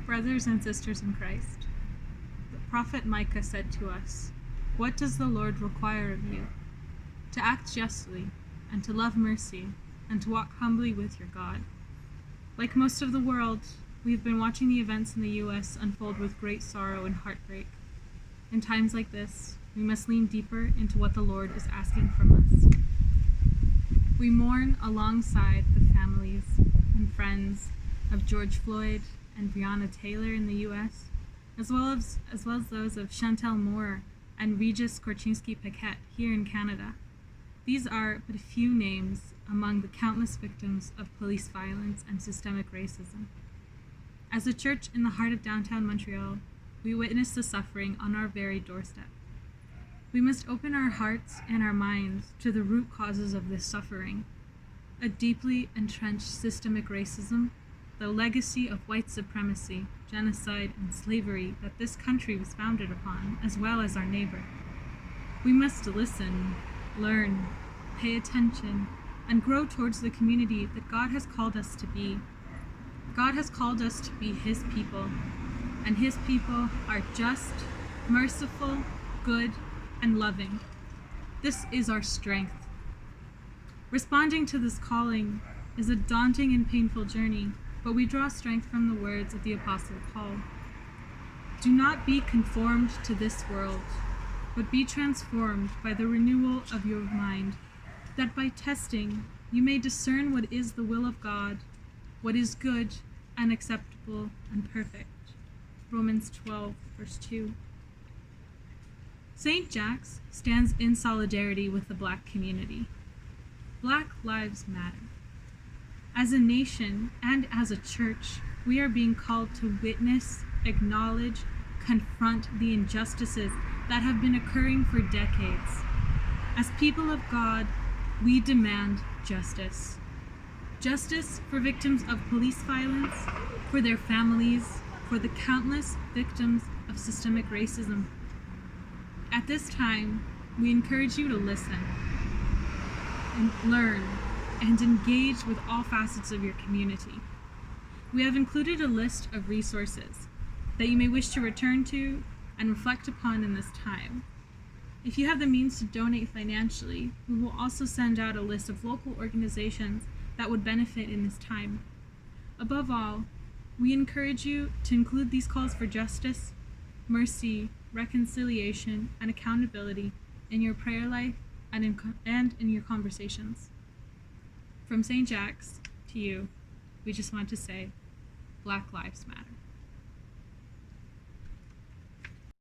Brothers and sisters in Christ, the prophet Micah said to us, "What does the Lord require of you? To act justly, and to love mercy, and to walk humbly with your God." Like most of the world, we have been watching the events in the U.S. unfold with great sorrow and heartbreak. In times like this, we must lean deeper into what the Lord is asking from us. We mourn alongside the families and friends of George Floyd and Breonna Taylor in the U.S., as well as those of Chantel Moore and Regis Korchinski-Paquette here in Canada. These are but a few names among the countless victims of police violence and systemic racism. As a church in the heart of downtown Montreal, we witness the suffering on our very doorstep. We must open our hearts and our minds to the root causes of this suffering: a deeply entrenched systemic racism, the legacy of white supremacy, genocide, and slavery that this country was founded upon, as well as our neighbor. We must listen, learn, pay attention, and grow towards the community that God has called us to be. God has called us to be His people, and His people are just, merciful, good, and loving. This is our strength. Responding to this calling is a daunting and painful journey, but we draw strength from the words of the Apostle Paul. "Do not be conformed to this world, but be transformed by the renewal of your mind, that by testing you may discern what is the will of God, what is good and acceptable and perfect." Romans 12, verse 2. St. Jack's stands in solidarity with the Black community. Black lives matter. As a nation and as a church, we are being called to witness, acknowledge, confront the injustices that have been occurring for decades. As people of God, we demand justice. Justice for victims of police violence, for their families, for the countless victims of systemic racism. At this time, we encourage you to listen and learn and engage with all facets of your community. We have included a list of resources that you may wish to return to and reflect upon in this time. If you have the means to donate financially, we will also send out a list of local organizations that would benefit in this time. Above all, we encourage you to include these calls for justice, mercy, reconciliation, and accountability in your prayer life and in your conversations. From St. Jack's to you, we just want to say, Black Lives Matter.